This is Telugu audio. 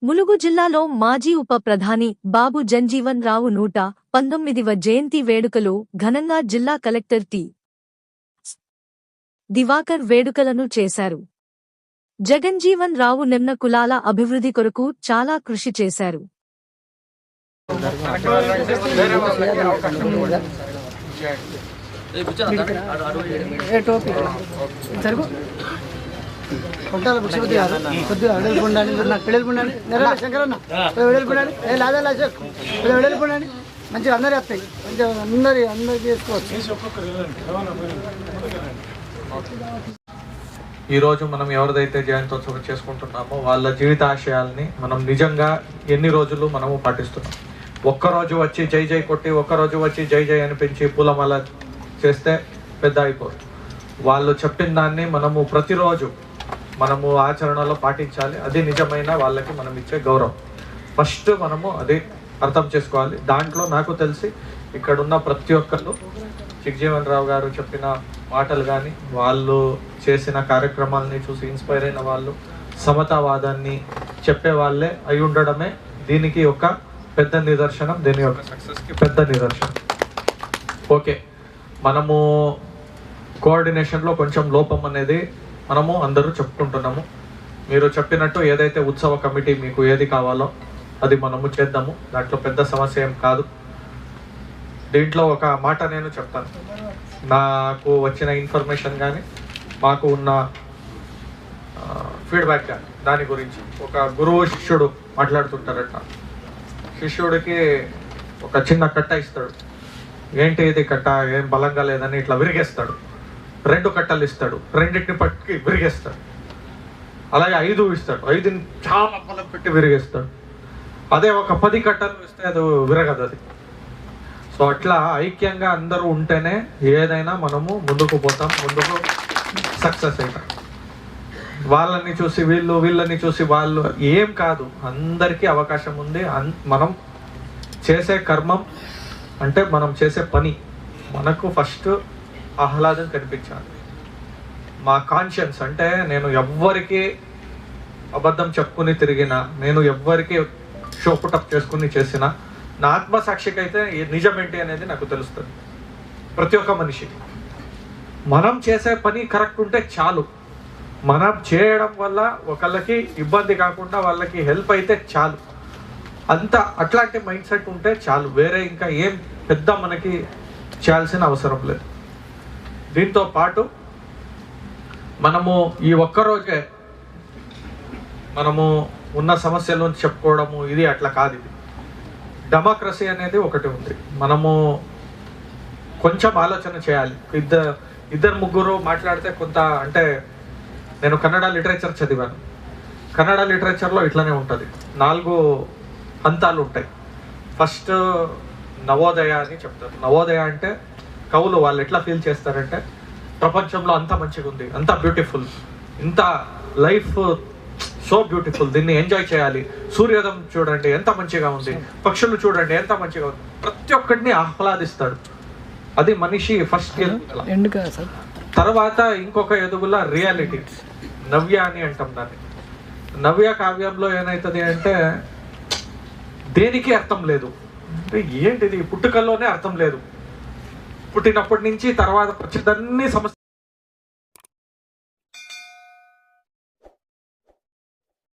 ములుగు జిల్లాలో మాజీ ఉప ప్రధాని బాబు జగ్జీవన్ రావు 119వ జయంతి వేడుకలు ఘనంగా జిల్లా కలెక్టర్ టి. దివాకర్ వేడుకలను చేశారు. జగజ్జీవన్ రావు నిమ్న కులాల అభివృద్ధి కొరకు చాలా కృషి చేశారు. కొంటాల బుక్షపతి గారు కొద్దిగా వెడల్పుండండి, నాకు వెడల్పుండండి, నెరవేరు శంకరన్న వెడల్పుండండి, లాదా లాసక్ వెడల్పుండండి, మంచిగా అందరి వస్తాయి, మంచిగా అందరి చేసుకోవచ్చు. ఈరోజు మనం ఎవరిదైతే జయంతోత్సవం చేసుకుంటున్నామో వాళ్ళ జీవితాశయాల్ని మనం నిజంగా ఎన్ని రోజులు మనము పాటిస్తున్నాం. ఒక్కరోజు వచ్చి జై జై కొట్టి, ఒక్కరోజు వచ్చి జై జై అనిపించి పూలమాల చేస్తే పెద్ద అయిపోదు. వాళ్ళు చెప్పిన దాన్ని మనము ప్రతిరోజు మనము ఆచరణలో పాటించాలి. అది నిజమైన వాళ్ళకి మనం ఇచ్చే గౌరవం. ఫస్ట్ మనము అది అర్థం చేసుకోవాలి. దాంట్లో నాకు తెలిసి ఇక్కడున్న ప్రతి ఒక్కరు జగ్జీవన్ రావు గారు చెప్పిన మాటలు కానీ, వాళ్ళు చేసిన కార్యక్రమాలని చూసి ఇన్స్పైర్ అయిన వాళ్ళు, సమతావాదాన్ని చెప్పే వాళ్ళే అయి ఉండడమే దీనికి ఒక పెద్ద నిదర్శనం, దీని యొక్క సక్సెస్కి పెద్ద నిదర్శనం. ఓకే, మనము కోఆర్డినేషన్లో కొంచెం లోపం అనేది మనము అందరూ చెప్పుకుంటున్నాము. మీరు చెప్పినట్టు ఏదైతే ఉత్సవ కమిటీ మీకు ఏది కావాలో అది మనము చేద్దాము. దాంట్లో పెద్ద సమస్య ఏం కాదు. దీంట్లో ఒక మాట నేను చెప్తాను. నాకు వచ్చిన ఇన్ఫర్మేషన్ కానీ, మాకు ఉన్న ఫీడ్బ్యాక్ కానీ దాని గురించి ఒక గురువు శిష్యుడు మాట్లాడుతుంటారట. శిష్యుడికి ఒక చిన్న కట్ట ఇస్తాడు. ఏంటి ఇది కట్ట, ఏం బలంగా లేదని ఇట్లా విరిగేస్తాడు. 2 కట్టలు ఇస్తాడు, రెండింటిని పట్టుకి విరిగేస్తాడు. అలాగే 5 ఇస్తాడు, 5ని చాలా బలం పెట్టి విరిగేస్తాడు. అదే ఒక 10 కట్టలు ఇస్తే అది విరగదు అది. సో అట్లా ఐక్యంగా అందరూ ఉంటేనే ఏదైనా మనము ముందుకు పోతాం, ముందుకు సక్సెస్ అవుతాం. వాళ్ళని చూసి వీళ్ళు, వీళ్ళని చూసి వాళ్ళు ఏం కాదు. అందరికీ అవకాశం ఉంది. మనం చేసే కర్మం అంటే మనం చేసే పని మనకు ఫస్ట్ ఆహ్లాదం కనిపించాలి. మా కాన్షియన్స్ అంటే నేను ఎవ్వరికి అబద్ధం చెప్పుకుని తిరిగినా, నేను ఎవ్వరికి షోపుటప్ చేసుకుని చేసినా, నా ఆత్మసాక్షికి అయితే నిజమేంటి అనేది నాకు తెలుస్తుంది. ప్రతి ఒక్క మనిషి మనం చేసే పని కరెక్ట్ ఉంటే చాలు. మనం చేయడం వల్ల ఒకళ్ళకి ఇబ్బంది కాకుండా వాళ్ళకి హెల్ప్ అయితే చాలు. అట్లాంటి మైండ్ సెట్ ఉంటే చాలు. వేరే ఇంకా ఏం పెద్ద మనకి చేయాల్సిన అవసరం లేదు. దీంతో పాటు మనము ఈ ఒక్కరోజే మనము ఉన్న సమస్యల నుంచి చెప్పుకోవడము ఇది అట్లా కాదు. ఇది డెమోక్రసీ అనేది ఒకటి ఉంది. మనము కొంచెం ఆలోచన చేయాలి. ఇద్దరు ముగ్గురు మాట్లాడితే కొంత, అంటే నేను కన్నడ లిటరేచర్ చదివాను. కన్నడ లిటరేచర్లో ఇట్లనే ఉంటుంది. 4 హంతాలు ఉంటాయి. ఫస్ట్ నవోదయ అని చెప్తారు. నవోదయ అంటే కవులు వాళ్ళు ఎట్లా ఫీల్ చేస్తారంటే, ప్రపంచంలో అంత మంచిగా ఉంది, అంత బ్యూటిఫుల్, ఇంత లైఫ్ సో బ్యూటిఫుల్, దీన్ని ఎంజాయ్ చేయాలి. సూర్యోదయం చూడండి ఎంత మంచిగా ఉంది, పక్షులు చూడండి ఎంత మంచిగా ఉంది. ప్రతి ఒక్కటిని ఆహ్లాదిస్తాడు. అది మనిషి ఫస్ట్. తర్వాత ఇంకొక ఎదుగుల రియాలిటీ, నవ్య అని అంటాం దాన్ని. నవ్య కావ్యంలో ఏమవుతుంది అంటే దేనికి అర్థం లేదు. అంటే ఏంటిది, పుట్టుకల్లోనే అర్థం లేదు. పుట్టినప్పటి నుంచి తర్వాత వచ్చేదన్ని సమస్య